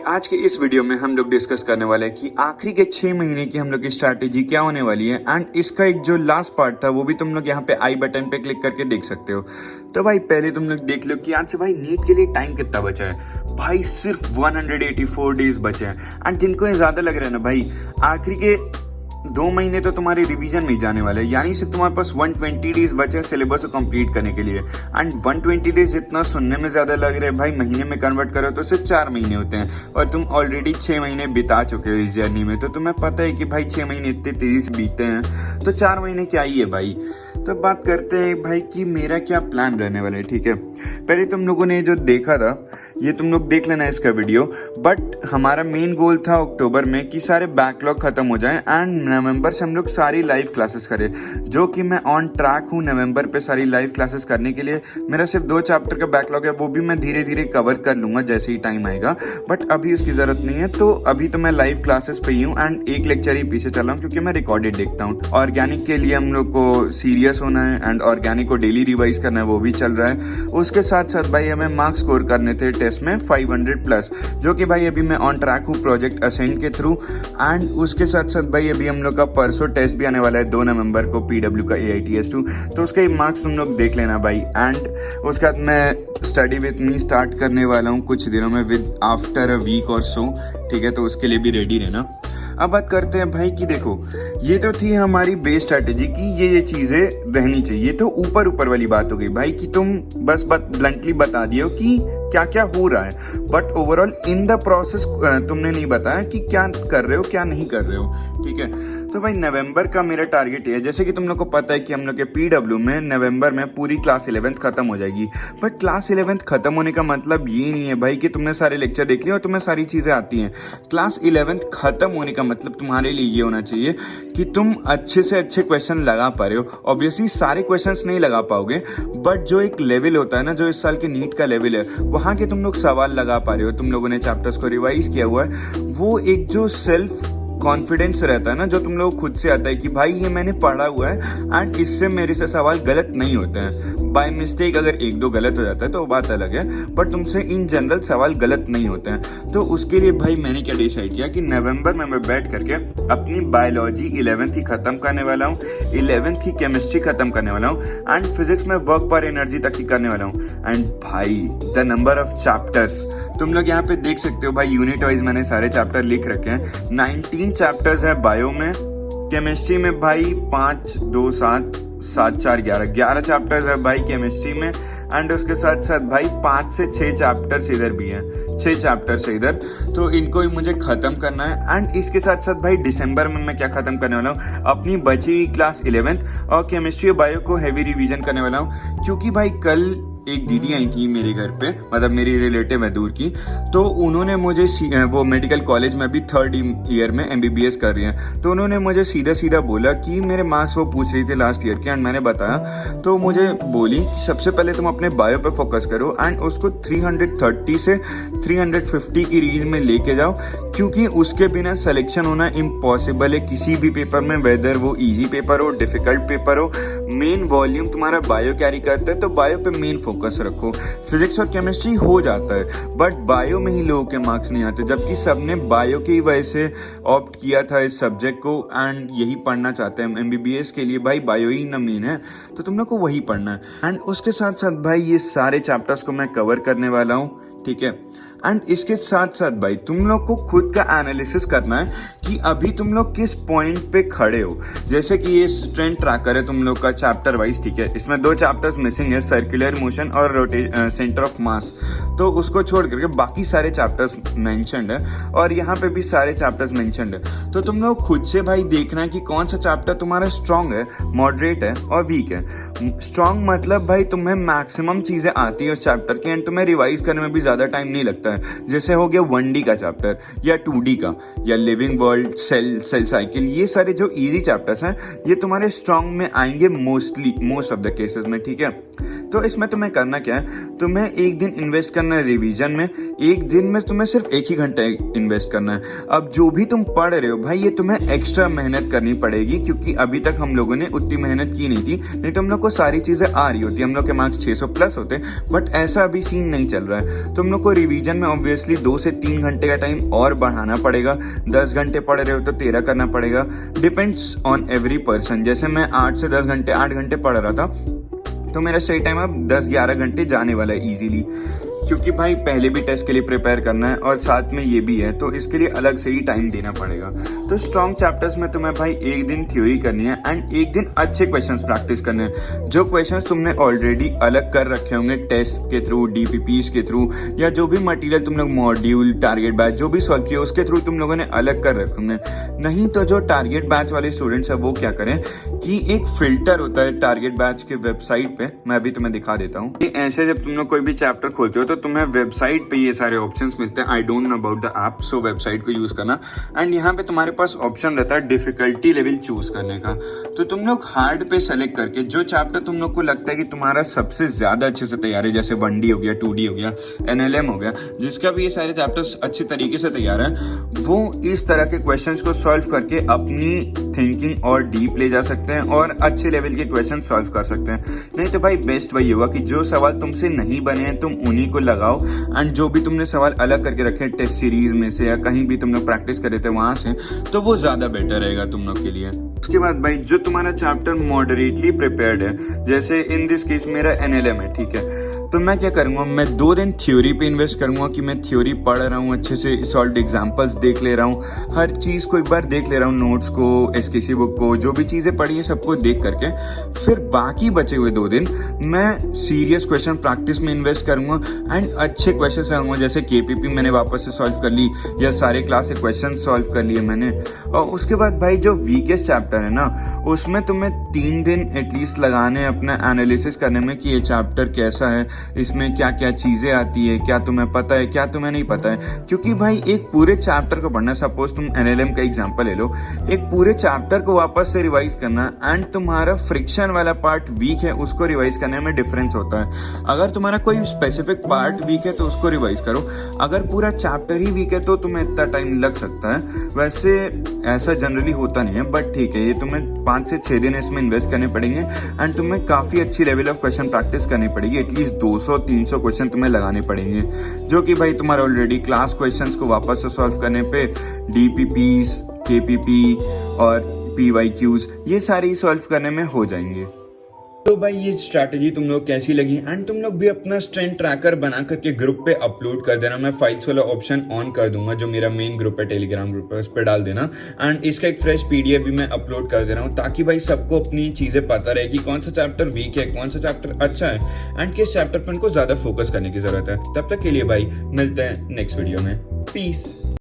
आज के इस वीडियो में हम लोग डिस्कस करने वाले हैं कि आखिरी के 6 महीने की हम लोग की स्ट्रैटेजी क्या होने वाली है एंड इसका एक जो लास्ट पार्ट था वो भी तुम लोग यहाँ पे आई बटन पे क्लिक करके देख सकते हो। तो भाई पहले तुम लोग देख लो कि आज से भाई नीट के लिए टाइम कितना बचा है। भाई सिर्फ 184 डेज बचे हैं एंड जिनको ये ज्यादा लग रहा है ना भाई आखिरी के 2 महीने तो तुम्हारे रिवीजन में ही जाने वाले हैं, यानी सिर्फ तुम्हारे पास 120 डेज बचे हैं सिलेबस को कंप्लीट करने के लिए। एंड 120 डेज जितना सुनने में ज्यादा लग रहा है भाई महीने में कन्वर्ट करो तो सिर्फ 4 महीने होते हैं और तुम ऑलरेडी 6 महीने बिता चुके हो इस जर्नी में। तो तुम्हें पता है कि भाई 6 महीने इतने तेजी से बीते हैं तो 4 महीने क्या ही है भाई। तो बात करते हैं भाई कि मेरा क्या प्लान रहने वाला है। ठीक है, पहले तुम लोगों ने जो देखा था ये तुम लोग देख लेना इसका वीडियो, बट हमारा मेन गोल था अक्टूबर में कि सारे बैकलॉग खत्म हो जाएं एंड नवंबर से हम लोग सारी लाइव क्लासेस करें, जो कि मैं ऑन ट्रैक हूँ नवंबर पे सारी लाइव क्लासेस करने के लिए। मेरा सिर्फ 2 चैप्टर का बैकलॉग है, वो भी मैं धीरे धीरे कवर कर लूंगा जैसे ही टाइम आएगा, बट अभी उसकी जरूरत नहीं है। तो अभी तो मैं लाइव क्लासेस पे ही हूँ एंड एक लेक्चर ही पीछे चल रहा हूँ क्योंकि मैं रिकॉर्डेड देखता हूँ। ऑर्गेनिक के लिए हम लोग को सीरियस होना है एंड ऑर्गेनिक को डेली रिवाइज करना है, वो भी चल रहा है। उसके साथ साथ भाई हमें मार्क्स स्कोर करने थे टेस्ट में 500+, जो कि भाई अभी मैं ऑन ट्रैक हूँ प्रोजेक्ट असेंड के थ्रू। एंड उसके साथ साथ भाई अभी हम लोग का परसों टेस्ट भी आने वाला है 2 नवंबर को PW का AITS2, तो उसके मार्क्स तुम लोग देख लेना भाई। एंड उसके बाद मैं स्टडी विथ मी स्टार्ट करने वाला हूँ कुछ दिनों में विद आफ्टर अ वीक और सो। ठीक है, तो उसके लिए भी रेडी रहना। अब बात करते हैं भाई कि देखो ये तो थी हमारी बेस स्ट्रैटेजी कि ये चीजें रहनी चाहिए। तो ऊपर वाली बात हो गई भाई कि तुम बस ब्लंटली बता दियो कि क्या क्या हो रहा है, but overall in the process तुमने नहीं बताया कि क्या कर रहे हो क्या नहीं कर रहे हो। ठीक है, तो भाई नवंबर का मेरा टारगेट है, जैसे कि तुम लोग को पता है कि हम लोग के PW में नवंबर में पूरी क्लास 11th खत्म हो जाएगी। बट क्लास 11th खत्म होने का मतलब ये नहीं है भाई कि तुमने सारे लेक्चर देख लिए और तुम्हें सारी चीजें आती हैं। क्लास 11th खत्म होने का मतलब तुम्हारे लिए ये होना चाहिए कि तुम अच्छे से अच्छे क्वेश्चन लगा पा रहे हो। ऑब्वियसली सारे क्वेश्चंस नहीं लगा पाओगे, बट जो एक लेवल होता है ना, जो इस साल के नीट का लेवल है, वहां के तुम लोग सवाल लगा पा रहे हो, तुम लोगों ने चैप्टर्स को रिवाइज किया हुआ है, वो एक जो सेल्फ कॉन्फिडेंस रहता है ना, जो तुम लोग खुद से आता है कि भाई ये मैंने पढ़ा हुआ है एंड इससे मेरे से सवाल गलत नहीं होते हैं। बाय मिस्टेक अगर 1-2 गलत हो जाता है तो वो बात अलग है, बट तुमसे इन जनरल सवाल गलत नहीं होते हैं। तो उसके लिए भाई मैंने क्या डिसाइड किया कि नवंबर में मैं बैठ करके अपनी बायोलॉजी 11th ही खत्म करने वाला हूँ, 11th की केमिस्ट्री खत्म करने वाला हूँ एंड फिजिक्स में वर्क पर एनर्जी तक की करने वाला हूँ। एंड भाई द नंबर ऑफ चैप्टर्स तुम लोग यहाँ पे देख सकते हो भाई, यूनिट वाइज मैंने सारे चैप्टर लिख रखे हैं। 19 चैप्टर्स है बायो में, केमिस्ट्री में भाई 5, 2, 7, 7, 4, 11 चैप्टर्स है भाई केमिस्ट्री में। एंड उसके साथ साथ भाई 5 से 6 चैप्टर्स इधर भी हैं, 6 चैप्टर्स इधर, तो इनको ही मुझे खत्म करना है। एंड इसके साथ साथ भाई दिसंबर में मैं क्या खत्म करने वाला हूँ, अपनी बची हुई क्लास 11th और केमिस्ट्री और बायो को हैवी रिवीजन करने वाला हूँ। क्योंकि भाई कल एक दीदी आई थी मेरे घर पे, मतलब मेरी रिलेटिव है दूर की, तो उन्होंने मुझे वो मेडिकल कॉलेज में भी 3rd ईयर में MBBS कर रही हैं, तो उन्होंने मुझे सीधा बोला कि मेरे मार्क्स वो पूछ रही थी लास्ट ईयर के एंड मैंने बताया, तो मुझे बोली कि सबसे पहले तुम अपने बायो पे फोकस करो एंड उसको 330 से 350 की रेंज में लेके जाओ, क्योंकि उसके बिना सिलेक्शन होना इम्पॉसिबल है किसी भी पेपर में, वेदर वो इजी पेपर हो डिफिकल्ट पेपर हो। मेन वॉल्यूम तुम्हारा बायो कैरी करता है तो बायो पे मेन फोकस रखो। फिजिक्स और केमिस्ट्री हो जाता है बट बायो में ही लोगों के मार्क्स नहीं आते, जबकि सबने बायो की वजह से ऑप्ट किया था इस सब्जेक्ट को एंड यही पढ़ना चाहते हैं MBBS के लिए। भाई बायो ही ना मेन है, तो तुम लोग को वही पढ़ना है। एंड उसके साथ साथ भाई ये सारे चैप्टर्स को मैं कवर करने वाला हूँ। ठीक है, एंड इसके साथ साथ भाई तुम लोग को खुद का एनालिसिस करना है कि अभी तुम लोग किस पॉइंट पे खड़े हो। जैसे कि ये स्ट्रेंथ ट्रैकर है तुम लोग का चैप्टर वाइज, ठीक है, इसमें 2 चैप्टर्स मिसिंग है, सर्कुलर मोशन और सेंटर ऑफ मास, तो उसको छोड़ करके बाकी सारे चैप्टर्स मेंशन्ड है और यहाँ पे भी सारे चैप्टर्स मेंशन्ड है। तो तुम लोग खुद से भाई देखना है कि कौन सा चैप्टर तुम्हारा स्ट्रांग है, मॉडरेट है और वीक है। स्ट्रांग मतलब भाई तुम्हें मैक्सिमम चीजें आती है उस चैप्टर की एंड तुम्हें रिवाइज करने में भी ज्यादा टाइम नहीं लगता है। जैसे हो गया 1D का चैप्टर या 2D का या लिविंग वर्ल्ड, सेल साइकिल, ये सारे जो इजी चैप्टर्स हैं ये तुम्हारे स्ट्रांग में आएंगे मोस्ट ऑफ द केसेस में। ठीक है, तो इसमें तुम्हें करना क्या है, तुम्हें एक दिन इन्वेस्ट करना है रिवीजन में, एक दिन में तुम्हें सिर्फ 1 ही घंटा इन्वेस्ट करना है। अब जो भी तुम पढ़ रहे हो भाई, ये तुम्हें एक्स्ट्रा मेहनत करनी पड़ेगी, क्योंकि अभी तक हम लोगों ने उतनी मेहनत की नहीं थी। नहीं तो हम लोग को सारी चीजें आ रही होती, हम लोग के मार्क्स 600 प्लस होते, बट ऐसा अभी सीन नहीं चल रहा है। तुम लोग को रिवीजन में ऑब्वियसली 2 से 3 घंटे का टाइम और बढ़ाना पड़ेगा। 10 घंटे पढ़ रहे हो तो 13 करना पड़ेगा, डिपेंड्स ऑन एवरी पर्सन। जैसे मैं 8 से 10 घंटे 8 घंटे पढ़ रहा था, तो मेरा सही टाइम अब 10-11 घंटे जाने वाला है इजीली, क्योंकि भाई पहले भी टेस्ट के लिए प्रिपेयर करना है और साथ में ये भी है, तो इसके लिए अलग से ही टाइम देना पड़ेगा। तो स्ट्रॉन्ग चैप्टर्स में तुम्हें भाई एक दिन थ्योरी करनी है एंड एक दिन अच्छे क्वेश्चंस प्रैक्टिस करने हैं। जो क्वेश्चंस तुमने ऑलरेडी अलग कर रखे होंगे टेस्ट के थ्रू, डीपीपीज के थ्रू, या जो भी मटेरियल तुम लोग मॉड्यूल, टारगेट बैच जो भी सॉल्व किया उसके थ्रू तुम लोगों ने अलग कर रखे होंगे। नहीं तो जो टारगेट बैच वाले स्टूडेंट्स है वो क्या करें कि एक फिल्टर होता है टारगेट बैच के वेबसाइट पे, मैं अभी तुम्हें दिखा देता हूँ। ऐसे जब तुम लोग कोई भी चैप्टर खोलते हो तो तुम्हें वेबसाइट पे ये सारे ऑप्शंस मिलते हैं। I don't know about the app, so website को यूज करना। एंड यहाँ पे तुम्हारे पास ऑप्शन रहता है डिफिकल्टी लेवल चूज करने का। तो तुम लोग हार्ड पे सेलेक्ट करके जो चैप्टर तुम लोग को लगता है कि तुम्हारा सबसे ज्यादा अच्छे से तैयार है, जैसे 1D हो गया, 2D हो गया, NLM हो गया, जिसका भी ये सारे चैप्टर्स अच्छे तरीके से तैयार है, वो इस तरह के क्वेश्चंस को सॉल्व करके अपनी थिंकिंग और डीप ले जा सकते हैं और अच्छे लेवल के क्वेश्चन सॉल्व कर सकते हैं। नहीं तो भाई बेस्ट वही होगा कि जो सवाल तुमसे नहीं बने हैं तुम उन्हीं को लगाओ, एंड जो भी तुमने सवाल अलग करके रखे हैं टेस्ट सीरीज में से या कहीं भी तुम लोग प्रैक्टिस करे थे वहां से, तो वो ज्यादा बेटर रहेगा तुम लोग के लिए। उसके बाद भाई जो तुम्हारा चैप्टर मॉडरेटली प्रिपेयर्ड है, जैसे इन दिस केस मेरा NLM है, ठीक है, तो मैं क्या करूंगा, मैं 2 दिन थ्योरी पे इन्वेस्ट करूंगा कि मैं थ्योरी पढ़ रहा हूँ अच्छे से, सॉल्व एग्जांपल्स देख ले रहा हूँ, हर चीज को एक बार देख ले रहा हूँ, नोट्स को, SKC बुक को, जो भी चीजें पढ़ी है सबको देख करके फिर बाकी बचे हुए 2 दिन मैं सीरियस क्वेश्चन प्रैक्टिस में इन्वेस्ट करूंगा एंड अच्छे क्वेश्चन लाऊंगा। जैसे KPP मैंने वापस से सॉल्व कर ली या सारे क्लास से क्वेश्चन सॉल्व कर लिए मैंने। और उसके बाद भाई जो वीकेस्ट चैप्टर है ना, उसमें तुम्हें 3 दिन एटलीस्ट लगाने अपना एनालिसिस करने में कि ये चैप्टर कैसा है, इसमें क्या क्या चीजें आती है, क्या तुम्हें पता है, क्या तुम्हें नहीं पता है। क्योंकि भाई एक पूरे चैप्टर को पढ़ना, सपोज तुम NLM का एग्जांपल ले लो, एक पूरे चैप्टर को वापस से रिवाइज करना एंड तुम्हारा फ्रिक्शन वाला पार्ट वीक है उसको रिवाइज करने में डिफरेंस होता है। अगर तुम्हारा कोई स्पेसिफिक पार्ट वीक है तो उसको रिवाइज करो, अगर पूरा चैप्टर ही वीक है तो तुम्हें इतना टाइम लग सकता है। वैसे ऐसा जनरली होता नहीं है, बट ठीक है, ये तुम्हें 5 से 6 दिन इसमें इन्वेस्ट करने पड़ेंगे एंड तुम्हें काफी अच्छी लेवल ऑफ क्वेश्चन प्रैक्टिस करनी पड़ेगी। एटलीस्ट 200-300 क्वेश्चन तुम्हें लगाने पड़ेंगे, जो कि भाई तुम्हारा ऑलरेडी क्लास क्वेश्चंस को वापस से सॉल्व करने पे DPPs, KPP और PYQs ये सारे सॉल्व करने में हो जाएंगे। तो भाई ये स्ट्रैटेजी तुम लोग कैसी लगी, एंड तुम लोग भी अपना स्ट्रेंथ ट्रैकर बना करके ग्रुप पे अपलोड कर देना। मैं फाइल्स वाला ऑप्शन ऑन कर दूंगा, जो मेरा मेन ग्रुप है टेलीग्राम ग्रुप है, उस पर डाल देना। एंड इसका एक फ्रेश PDF भी मैं अपलोड कर दे रहा हूँ, ताकि भाई सबको अपनी चीजें पता रहे कि कौन सा चैप्टर वीक है, कौन सा चैप्टर अच्छा है एंड किस चैप्टर पर उनको ज्यादा फोकस करने की जरूरत है। तब तक के लिए भाई मिलते हैं नेक्स्ट वीडियो में। पीस।